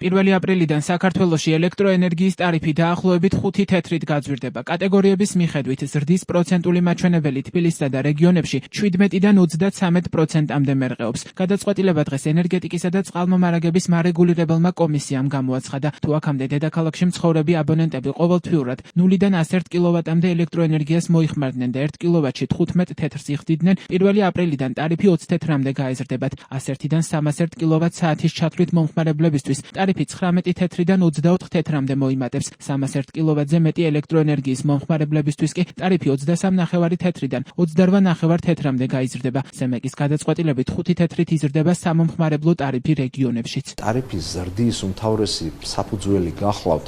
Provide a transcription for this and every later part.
1 აპრილიდან საქართველოში ელექტროენერგიის ტარიფი დაახლოებით 5 თეთრით გაძვირდება. კატეგორიების მიხედვით ზრდის პროცენტული მაჩვენებელი თბილისსა და რეგიონებში 17-დან 33%-მდე მერყეობს. გადაწყვეტილება დღეს ენერგეტიკისა და წყალმომარაგების მარეგულირებელმა კომისიამ გამოაცხადა. თუ აქამდე დედაქალაქში მცხოვრები აბონენტები ყოველთვიურად 0-დან 101 კილოვატამდე ელექტროენერგიას მოიხმარდნენ და 1 კილოვატში 15 თეთრს იხდიდნენ, 1 აპრილიდან ტარიფი 20 თეთრამდე გაეზრდებათ. 101-დან 301 კილოვატ-საათის ჩათვლით მომხმარებლებისთვის ტარიფი 19 თეთრიდან 24 თეთრამდე მოიმატებს. 301 კილოვატზე მეტი ელექტროენერგიის მომხმარებლებისთვის კი ტარიფი 23,5 თეთრიდან 28,5 თეთრამდე გაიზრდება. სემეკის გადაწყვეტილებით 5 თეთრით იზრდება სამომხმარებლო ტარიფი რეგიონებშიც. ტარიფის ზრდის უმთავრესი საფუძველი გახლავთ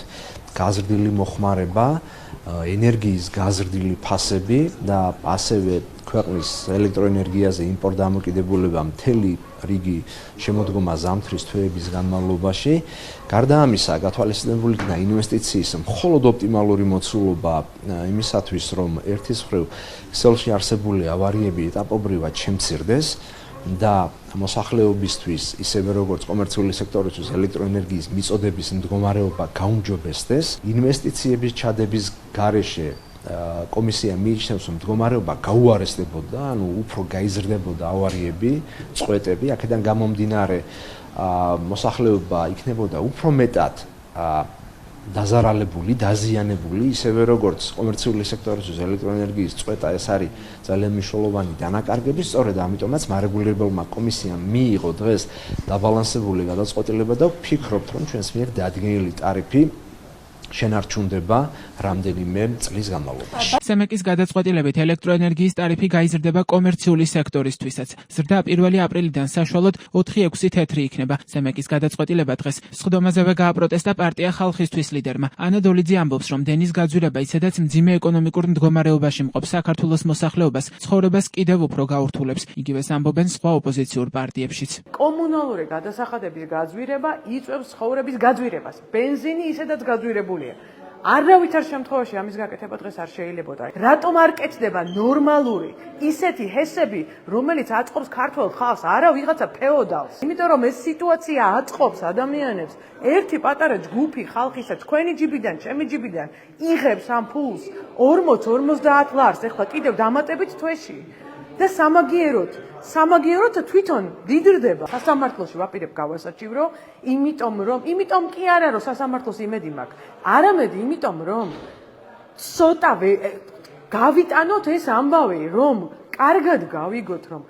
გაზრდილი მოხმარება, ენერგიის გაზრდილი ფასები და ასევე ქვეყნის ელექტროენერგიაზე იმპორტ-დამოკიდებულება მთელი რიგი შემოდგომა ზამთრის თვეების განმავლობაში. გარდა ამისა, გათვალისწინებული იქნა ინვესტიციის მხოლოდ ოპტიმალური მოცულობა იმისათვის, რომ ერთის მხრივ ქსელში არსებული ავარიები ეტაპობრივად შემცირდეს და მოსახლეობისთვის, ისევე როგორც კომერციული სექტორისთვის ელექტროენერგიის მიწოდების მდგომარეობა გაუმჯობესდეს. ინვესტიციების ჩადების გარეშე კომისია მიიჩნევს, რომ მდგომარეობა გაუარესდებოდა, ანუ უფრო გაიზრდებოდა ავარიები, წვეტები, აქედან გამომდინარე მოსახლეობა იქნებოდა უფრო მეტად დაზარალებული, დაზიანებული, ისევე როგორც კომერციული სექტორისთვის ელექტროენერგიის წვეტა ეს არის ძალიან მნიშვნელოვანი დანაკარგები, სწორედ ამიტომაც მარეგულირებელმა კომისიამ მიიღო დღეს დაბალანსებული გადაწყვეტილება და ვფიქრობთ, რომ ჩვენს მიერ დადგენილი ტარიფი შენარჩუნდება რამდენიმე წლის განმავლობაში. სემეკის გადაწყვეტილებით ელექტროენერგიის ტარიფი გაიზრდება კომერციული სექტორისთვისაც. ზრდა 1 აპრილიდან საშუალოდ 4-6 თეთრი იქნება. სემეკის გადაწყვეტილება დღეს სხდომაზევე გააპროტესტა პარტია ხალხისთვის ლიდერმა. ანა დოლიძე ამბობს, რომ დენის გაძვირება ისედაც მძიმე ეკონომიკურ მდგომარეობაში მყოფ საქართველოს მოსახლეობას ცხოვრებას კიდევ უფრო გაურთულებს. იგივეს ამბობენ სხვა ოპოზიციურ პარტიებშიც. კომუნალური გადასახადების გაძვირება იწვევს ცხოვრების გაძვირებას. ბენზინი ისედაც გაძვირებულია. არავითარ შემთხვევაში ამის გაკეთება დღეს არ შეიძლებოდა. რატომ არ კეთდება ნორმალური ისეთი ჰესები, რომელიც აწყობს ქართველ ხალხს, არა ვიღაცა ფეოდალს? იმიტომ რომ ეს სიტუაცია აწყობს ადამიანებს. ერთი პატარა ჯგუფი ხალხისა, თქვენი ჯიბიდან, ჩემი ჯიბიდან იღებს ამ ფულს 40-50 ლარს, ეხლა კიდევ დამატებით თვეში. და სამაგიეროდ თვითონ დიდრდება. სასამართლოში ვაპირებ გავასაჩივრო, იმიტომ კი არა რომ სასამართლოს იმედი მაქვს, არამედ იმიტომ რომ ცოტა გავიტანოთ ეს ამბავი, რომ კარგად გავიგოთ, რომ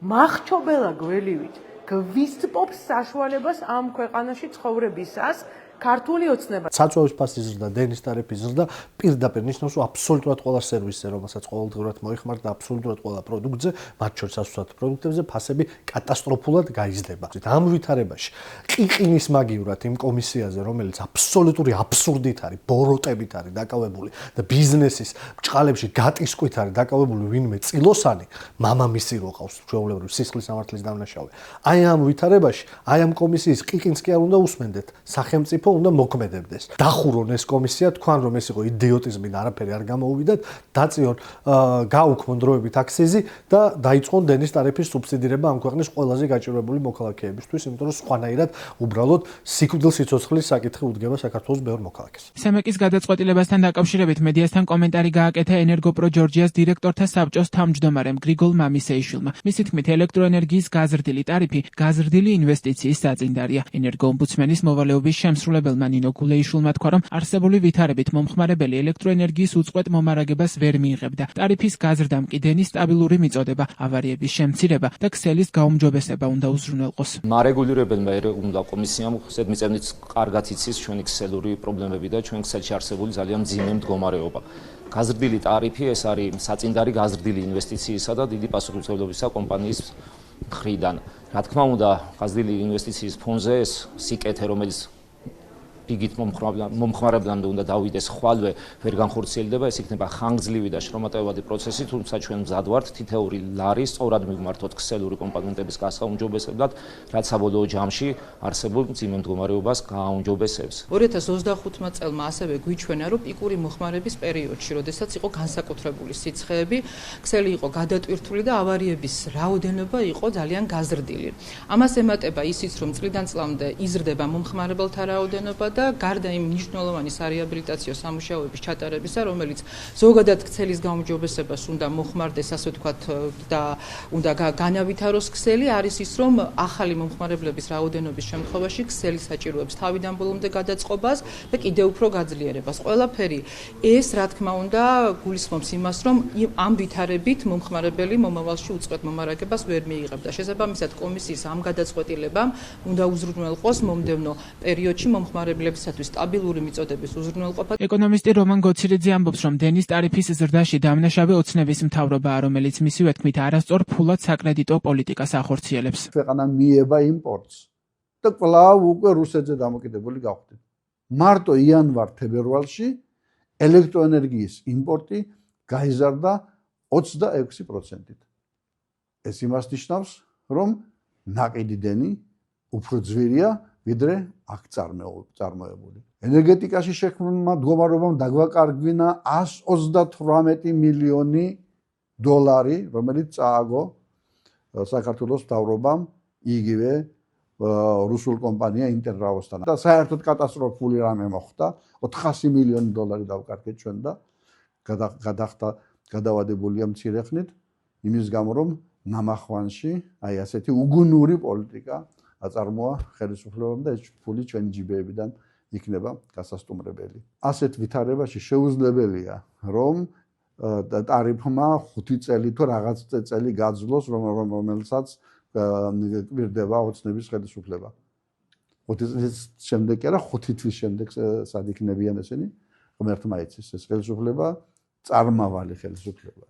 მახრჩობელა გველივით გვისწობს საშუალებას ამ ქვეყანაში ცხოვრებისას. ქართული ოცნება. საწვავის ფასის ზრდა, დენის ტარიფის ზრდა პირდაპირ ნიშნავს, რომ აბსოლუტურად ყველა სერვისზე, რომელსაც ყოველდღიურად მოიხმართ და აბსოლუტურად ყველა პროდუქტზე, მათ შორის ასოცირებულ პროდუქტებზე ფასები კატასტროფულად გაიზრდება. ამ ვითარებაში ყიყინის მაგივრად იმ კომისიაზე, რომელიც აბსოლუტური აბსურდით არის, ბოროტებით არის დაკავებული და ბიზნესის ბჭყალებში გატისკვით არის დაკავებული ვინმე წილოსანი, მამამისი რო ყავს ჩვეულებრივ სისხლის სამართლის დამნაშავე. აი ამ ვითარებაში, აი ამ კომისიის ყიყინს კი არ უნდა უსმენდეთ. სახელმწიფო უნდა მოქმედებდეს. დახურონ ეს კომისია, თქვან რომ ეს იყო იდიოტიზმი და არაფერი არ გამოუვიდათ, დაწიონ გაუქმონ დროებით აქსიზი და დაიწყონ დენის ტარიფის სუბსიდირება ამ ქვეყნის ყველაზე გაჭირვებული მოქალაქეებისთვის, იმიტომ რომ სხვანაირად უბრალოდ სიკვდილ სიცოცხლის საკითხი უდგება საქართველოს ბევრ მოქალაქეს. სემეკის გადაწყვეტილებასთან დაკავშირებით მედიასთან კომენტარი გააკეთა ენერგოპრო ჯორჯიას დირექტორთა საბჭოს თავმჯდომარემ გრიგოლ მამისეიშვილმა. მისი თქმით, ელექტროენერგიის გაზრდილი ტარიფი გაზრდილი ინვესტიციის საწინდარია. ენერგოომბუდსმენის მოვალეობის შემსრულებელმა ნინო გულეიშვილმა თქვა, რომ არსებული ვითარებით მომხმარებელი ელექტროენერგიის უწყვეტ მომარაგებას ვერ მიიღებდა. ტარიფის გაზრდამ კი დენის სტაბილური მიწოდება, ავარიების შემცირება და ქსელის გაუმჯობესება უნდა უზრუნველყოს. მარეგულირებელმა უნდა კომისიამ ზედმიწევნით კარგად იცის ჩვენი ქსელური პრობლემები და ჩვენ ქსელში არსებული ძალიან მძიმე მდგომარეობა. გაზრდილი ტარიფი ეს არის საწინდარი გაზრდილი ინვესტიციისა და დიდი პასუხისმგებლობისა კომპანიის მხრიდან. რა თქმა უნდა, გაზრდილი ინვესტიციის ფონზე ეს სიკეთე, რომელიც რიგით მომხმარებლამდე უნდა დავიდეს ხვალვე ვერ განხორციელდება, ეს იქნება ხანგრძლივი და შრომატევადი პროცესი, თუმცა ჩვენ მზად ვართ თითეული ლარი სწორად მივმართოთ ქსელური კომპონენტების გასაუმჯობესებლად, რაც საბოლოო ჯამში არსებულ მძიმე მდგომარეობას გააუმჯობესებს. 2025 წელმა ასევე გვიჩვენა, რომ პიკური მოხმარების პერიოდში, როდესაც იყო განსაკუთრებული სიცხეები, ქსელი იყო გადატვირთული და ავარიების რაოდენობა იყო ძალიან გაზრდილი. ამას ემატება ისიც, რომ წლიდან წლამდე იზრდება მომხმარებელთა რაოდენობა და გარდა იმ მნიშვნელოვანი სარეაბილიტაციო სამუშაოების ჩატარებისა, რომელიც ზოგადად ქსელის გაუმჯობესებას უნდა მოხმარდეს, ასე ვთქვათ, და უნდა განავითაროს ქსელი, არის ის, რომ ახალი მომხმარებლების რაოდენობის შემთხვევაში ქსელი საჭიროებს თავიდან ბოლომდე გადაწყობას და კიდევ უფრო გაძლიერებას. ყველაფერი ეს, რა თქმა უნდა, გულისხმობს იმას, რომ ამ ვითარებით მომხმარებელი მომავალში უწყვეტ მომარაგებას ვერ მიიღებდა. შესაბამისად, კომისიის ამ გადაწყვეტილებამ უნდა უზრუნველყოს მომდევნო პერიოდში მომხმარებლებისათვის სტაბილური მიწოდების უზრუნველყოფა. ეკონომისტი რომან გოცირიძე ამბობს, რომ დენის ტარიფის ზრდაში დამნაშავე ოცნების მთავრობაა, რომელიც მისივე თქმით არასწორ ფულად საკრედიტო პოლიტიკას ახორციელებს. ქვეყანა მიება იმპორტს და კვლავ უკვე რუსეთზე დამოკიდებული გავხდით. მარტო იანვარ-თებერვალში ელექტროენერგიის იმპორტი გაიზარდა 26%-ით. ეს იმას ნიშნავს, რომ ნაყიდი დენი უფრო ძვირია, ვიდრე აქ წარმოებული. ენერგეტიკაში შექმნილმა მდგომარეობამ დაგვაკარგვინა 138 მილიონი დოლარი, რომელიც წააგო საქართველოს მთავრობამ იგივე რუსულ კომპანია ინტერრაოსთან. და საერთოდ კატასტროფული რამე მოხდა, 400 მილიონი დოლარი დავკარგეთ ჩვენ და გადავადებულია მცირე ხნით, იმის გამო რომ ნამახვანში აი ასეთი უგუნური პოლიტიკა აწარმოა ხელისუფლებამ და ეს ფული ჩვენი ჯიბეებიდან იქნება გასასტუმრებელი. ასეთ ვითარებაში შეუძლებელია, რომ ტარიფმა 5 წელი თუ რაღაც წელი გაძლოს, რომელსაც გვირდება ოცნების ხელისუფლება. 5 წლის შემდეგ კი არა, 5 თვის შემდეგ სად იქნებიან ესენი? ღმერთმა იცის, ეს ხელისუფლება წარმავალი ხელისუფლება.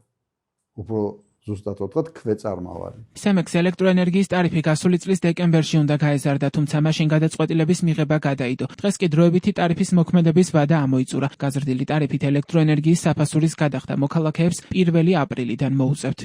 უფრო ზუსტად ვთქვათ, ქვეწარმავალი. სემექს ელექტროენერგიის ტარიფი გასული წლის დეკემბერში უნდა გაეზარდა, თუმცა მაშინ გადაწყვეტილების მიღება გადაიდო. დღეს კი დროებითი ტარიფის მოქმედების ვადა ამოიწურა. გაზრდილი ტარიფით ელექტროენერგიის საფასურის გადახდა მოქალაქეებს 1 აპრილიდან მოუწევთ.